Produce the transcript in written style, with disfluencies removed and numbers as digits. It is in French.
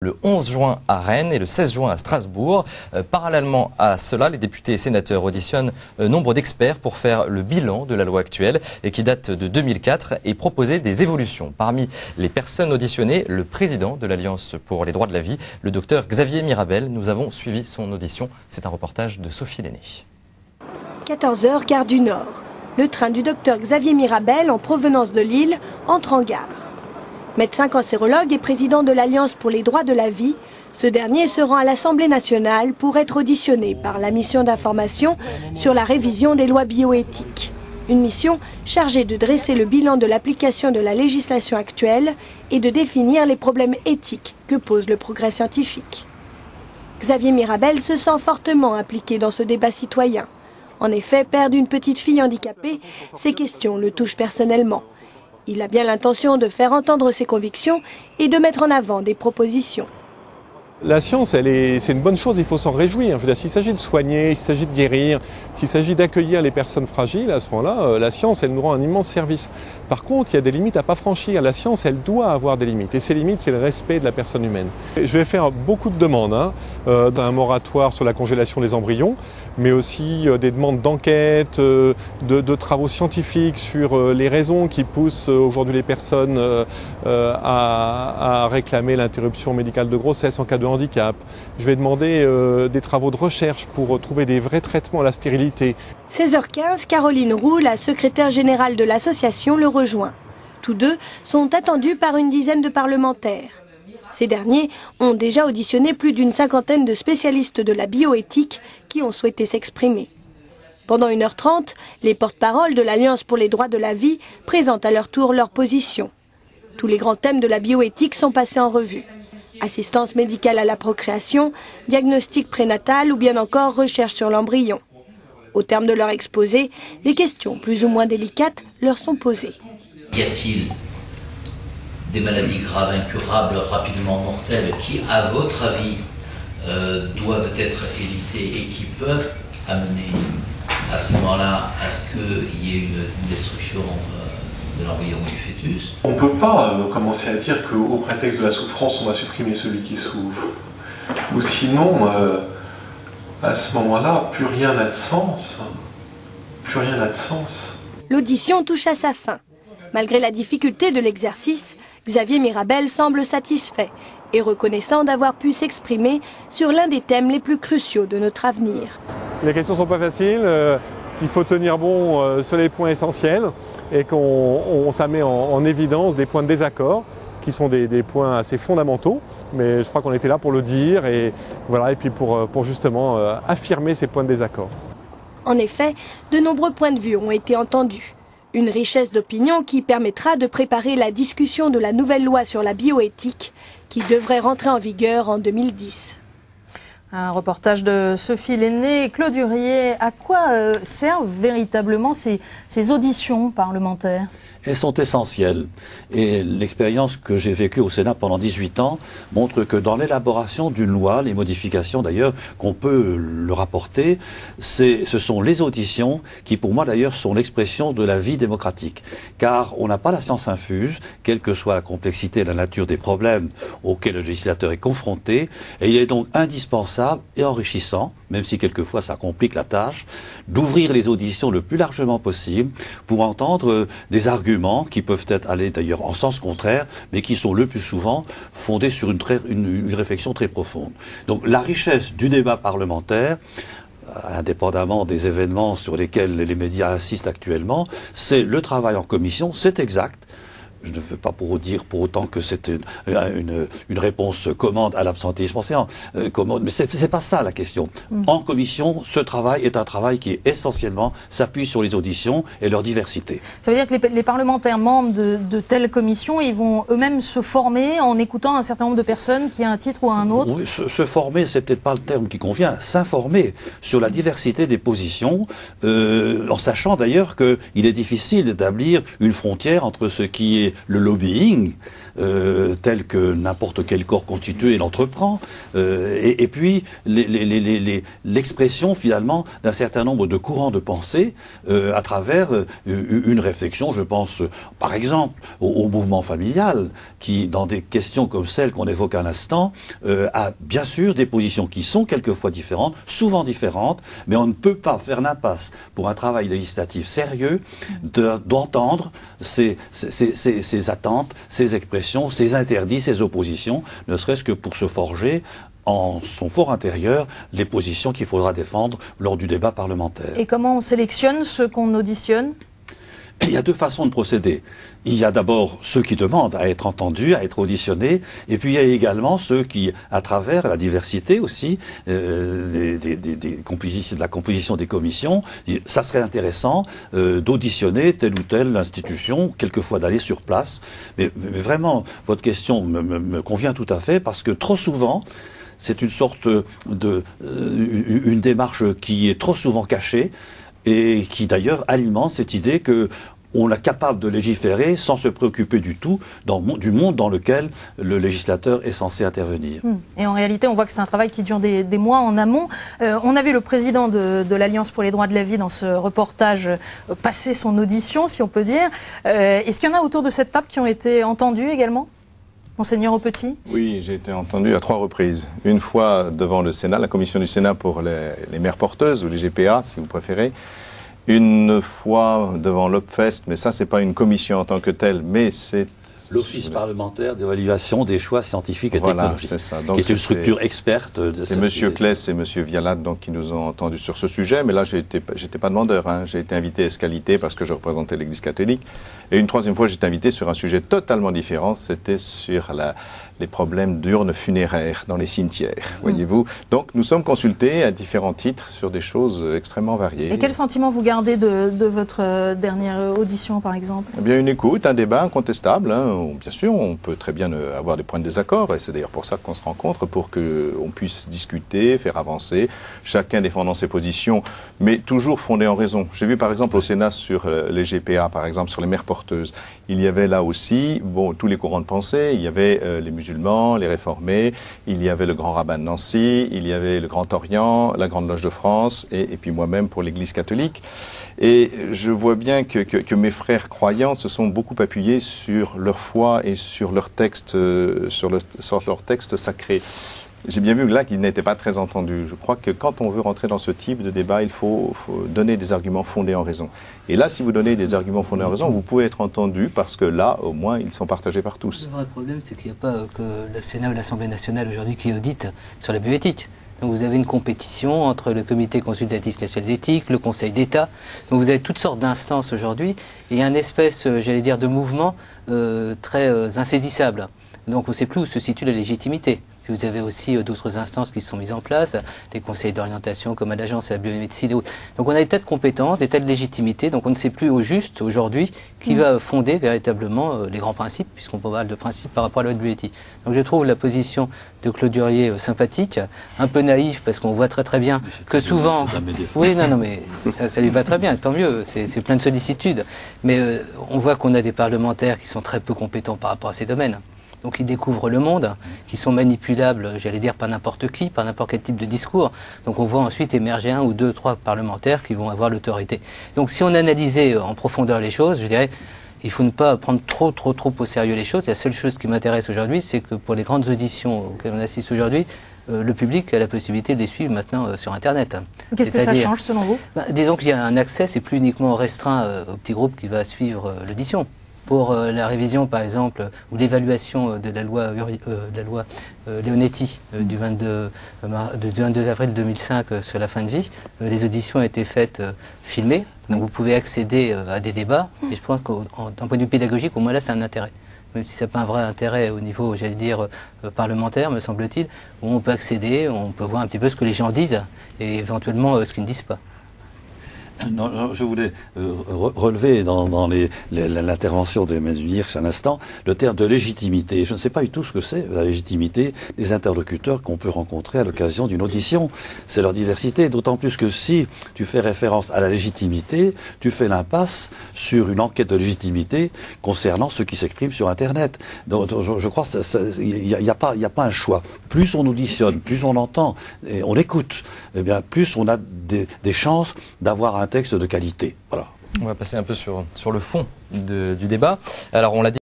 Le 11 juin à Rennes et le 16 juin à Strasbourg. Parallèlement à cela, les députés et sénateurs auditionnent nombre d'experts pour faire le bilan de la loi actuelle et qui date de 2004 et proposer des évolutions. Parmi les personnes auditionnées, le président de l'Alliance pour les droits de la vie, le docteur Xavier Mirabel. Nous avons suivi son audition. C'est un reportage de Sophie Lenné. 14h, gare du Nord. Le train du docteur Xavier Mirabel, en provenance de Lille, entre en gare. Médecin cancérologue et président de l'Alliance pour les droits de la vie, ce dernier se rend à l'Assemblée nationale pour être auditionné par la mission d'information sur la révision des lois bioéthiques. Une mission chargée de dresser le bilan de l'application de la législation actuelle et de définir les problèmes éthiques que pose le progrès scientifique. Xavier Mirabel se sent fortement impliqué dans ce débat citoyen. En effet, père d'une petite fille handicapée, ces questions le touchent personnellement. Il a bien l'intention de faire entendre ses convictions et de mettre en avant des propositions. La science, c'est une bonne chose, il faut s'en réjouir. Je veux dire, s'il s'agit de soigner, s'il s'agit de guérir, s'il s'agit d'accueillir les personnes fragiles, à ce moment-là, la science, elle nous rend un immense service. Par contre, il y a des limites à ne pas franchir. La science, elle doit avoir des limites. Et ces limites, c'est le respect de la personne humaine. Je vais faire beaucoup de demandes, d'un moratoire sur la congélation des embryons, mais aussi des demandes d'enquête, de travaux scientifiques sur les raisons qui poussent aujourd'hui les personnes à réclamer l'interruption médicale de grossesse en cas de handicap. Je vais demander des travaux de recherche pour trouver des vrais traitements à la stérilité. 16h15, Caroline Roux, la secrétaire générale de l'association, le rejoint. Tous deux sont attendus par une dizaine de parlementaires. Ces derniers ont déjà auditionné plus d'une cinquantaine de spécialistes de la bioéthique qui ont souhaité s'exprimer. Pendant 1h30, les porte-paroles de l'Alliance pour les droits de la vie présentent à leur tour leur position. Tous les grands thèmes de la bioéthique sont passés en revue. Assistance médicale à la procréation, diagnostic prénatal ou bien encore recherche sur l'embryon. Au terme de leur exposé, des questions plus ou moins délicates leur sont posées. Y a-t-il des maladies graves, incurables, rapidement mortelles, qui, à votre avis, doivent être évitées et qui peuvent amener à ce moment-là à ce qu'il y ait une destruction de l'embryon ou du fœtus? On ne peut pas commencer à dire qu'au prétexte de la souffrance, on va supprimer celui qui souffre. Ou sinon, à ce moment-là, plus rien n'a de sens. Plus rien n'a de sens. L'audition touche à sa fin. Malgré la difficulté de l'exercice, Xavier Mirabel semble satisfait et reconnaissant d'avoir pu s'exprimer sur l'un des thèmes les plus cruciaux de notre avenir. Les questions ne sont pas faciles, qu'il faut tenir bon sur les points essentiels et qu'on ça met en évidence des points de désaccord qui sont des points assez fondamentaux, mais je crois qu'on était là pour le dire et, voilà, et puis pour justement affirmer ces points de désaccord. En effet, de nombreux points de vue ont été entendus. Une richesse d'opinion qui permettra de préparer la discussion de la nouvelle loi sur la bioéthique qui devrait rentrer en vigueur en 2010. Un reportage de Sophie Lenné. Claude Hurier, à quoi servent véritablement ces auditions parlementaires ? Elles sont essentielles. Et l'expérience que j'ai vécue au Sénat pendant 18 ans montre que dans l'élaboration d'une loi, les modifications d'ailleurs qu'on peut leur apporter, ce sont les auditions qui pour moi d'ailleurs sont l'expression de la vie démocratique. Car on n'a pas la science infuse, quelle que soit la complexité et la nature des problèmes auxquels le législateur est confronté, et il est donc indispensable et enrichissant, même si quelquefois ça complique la tâche, d'ouvrir les auditions le plus largement possible pour entendre des arguments qui peuvent être aller d'ailleurs en sens contraire, mais qui sont le plus souvent fondés sur une réflexion très profonde. Donc la richesse du débat parlementaire, indépendamment des événements sur lesquels les médias insistent actuellement, c'est le travail en commission, c'est exact. Je ne veux pas dire pour autant que c'est une réponse commande à l'absentéisme enseignant, mais c'est pas ça la question. En commission, ce travail est un travail qui essentiellement s'appuie sur les auditions et leur diversité. Ça veut dire que les parlementaires membres de telles commissions, ils vont eux-mêmes se former en écoutant un certain nombre de personnes qui a un titre ou un autre? Oui, se former, c'est peut-être pas le terme qui convient. S'informer sur la diversité des positions, en sachant d'ailleurs qu'il est difficile d'établir une frontière entre ce qui est le lobbying tel que n'importe quel corps constitué l'entreprend, et puis l'expression finalement d'un certain nombre de courants de pensée à travers une réflexion, je pense par exemple au mouvement familial, qui dans des questions comme celles qu'on évoque à l'instant, a bien sûr des positions qui sont quelquefois différentes, souvent différentes, mais on ne peut pas faire l'impasse pour un travail législatif sérieux d'entendre ces attentes, ces expressions, ces interdits, ces oppositions, ne serait-ce que pour se forger en son fort intérieur les positions qu'il faudra défendre lors du débat parlementaire. Et comment on sélectionne ceux qu'on auditionne ? Il y a deux façons de procéder. Il y a d'abord ceux qui demandent à être entendus, à être auditionnés, et puis il y a également ceux qui, à travers la diversité aussi de la composition des commissions, ça serait intéressant d'auditionner telle ou telle institution, quelquefois d'aller sur place. Mais vraiment, votre question me convient tout à fait, parce que trop souvent, c'est une sorte une démarche qui est trop souvent cachée, et qui d'ailleurs alimente cette idée que on est capable de légiférer sans se préoccuper du tout du monde dans lequel le législateur est censé intervenir. Et en réalité, on voit que c'est un travail qui dure des mois en amont. On a vu le président de l'Alliance pour les droits de la vie dans ce reportage passer son audition, si on peut dire. Est-ce qu'il y en a autour de cette table qui ont été entendus également ? Monseigneur Aupetit ? Oui, j'ai été entendu à 3 reprises. Une fois devant le Sénat, la commission du Sénat pour les mères porteuses, ou les GPA, si vous préférez. Une fois devant l'Opfest, mais ça, c'est pas une commission en tant que telle, mais c'est... L'Office parlementaire d'évaluation des choix scientifiques et voilà, technologiques, c'est ça. Donc, qui est une structure experte. C'est M. Kless et M. Vialat donc, qui nous ont entendus sur ce sujet, mais là, j'étais pas demandeur. Hein. J'ai été invité à Escalité parce que je représentais l'Église catholique. Et une troisième fois, j'ai été invité sur un sujet totalement différent. C'était sur les problèmes d'urnes funéraires dans les cimetières, voyez-vous. Donc, nous sommes consultés à différents titres sur des choses extrêmement variées. Et quel sentiment vous gardez de votre dernière audition, par exemple ? Eh bien, une écoute, un débat incontestable. Hein. Bien sûr, on peut très bien avoir des points de désaccord, et c'est d'ailleurs pour ça qu'on se rencontre, pour qu'on puisse discuter, faire avancer, chacun défendant ses positions, mais toujours fondé en raison. J'ai vu par exemple au Sénat sur les GPA, par exemple sur les mères porteuses, il y avait là aussi tous les courants de pensée, il y avait les musulmans, les réformés, il y avait le grand rabbin de Nancy, il y avait le Grand Orient, la Grande Loge de France, et puis moi-même pour l'Église catholique. Et je vois bien que mes frères croyants se sont beaucoup appuyés sur leur foi et sur leur texte, sur leur texte sacré. J'ai bien vu là qu'ils n'étaient pas très entendus. Je crois que quand on veut rentrer dans ce type de débat, il faut donner des arguments fondés en raison. Et là, si vous donnez des arguments fondés en raison, vous pouvez être entendu parce que là, au moins, ils sont partagés par tous. Le vrai problème, c'est qu'il n'y a pas que le Sénat ou l'Assemblée nationale aujourd'hui qui auditent sur la bioéthique. Donc vous avez une compétition entre le Comité consultatif national d'éthique, le Conseil d'État. Donc vous avez toutes sortes d'instances aujourd'hui et il y a une espèce, j'allais dire, de mouvement très insaisissable. Donc on ne sait plus où se situe la légitimité. Puis vous avez aussi d'autres instances qui sont mises en place, les conseils d'orientation comme à l'agence à la biomédecine et autres. Donc on a des tas de compétences, des tas de légitimités, donc on ne sait plus au juste aujourd'hui qui va fonder véritablement les grands principes, puisqu'on parle de principes par rapport à la loi de bioéthique. Donc je trouve la position de Claude Durier sympathique, un peu naïf, parce qu'on voit très bien que souvent... Oui, non, mais ça lui va très bien, tant mieux, c'est plein de sollicitude. Mais on voit qu'on a des parlementaires qui sont très peu compétents par rapport à ces domaines. Donc ils découvrent le monde, qui sont manipulables, j'allais dire, par n'importe qui, par n'importe quel type de discours. Donc on voit ensuite émerger 1 ou 2, 3 parlementaires qui vont avoir l'autorité. Donc si on analysait en profondeur les choses, je dirais, il faut ne pas prendre trop au sérieux les choses. La seule chose qui m'intéresse aujourd'hui, c'est que pour les grandes auditions auxquelles on assiste aujourd'hui, le public a la possibilité de les suivre maintenant sur Internet. Qu'est-ce que ça change selon vous ? Disons qu'il y a un accès, c'est plus uniquement restreint au petit groupe qui va suivre l'audition. Pour la révision, par exemple, ou l'évaluation de la loi Leonetti du 22 avril 2005 sur la fin de vie, les auditions ont été faites filmées, donc vous pouvez accéder à des débats, et je pense d'un point de vue pédagogique, au moins là, c'est un intérêt. Même si ça n'a pas un vrai intérêt au niveau, j'allais dire, parlementaire, me semble-t-il, où on peut accéder, on peut voir un petit peu ce que les gens disent, et éventuellement ce qu'ils ne disent pas. Non, je voulais relever dans l'intervention d'Emmanuel Hirsch à l'instant le terme de légitimité. Je ne sais pas du tout ce que c'est, la légitimité des interlocuteurs qu'on peut rencontrer à l'occasion d'une audition. C'est leur diversité, d'autant plus que si tu fais référence à la légitimité, tu fais l'impasse sur une enquête de légitimité concernant ceux qui s'expriment sur Internet. Donc je crois qu'il n'y a pas un choix. Plus on auditionne, plus on entend, et on écoute, eh bien plus on a des chances d'avoir un texte de qualité. Voilà. On va passer un peu sur le fond du débat. Alors on l'a dit.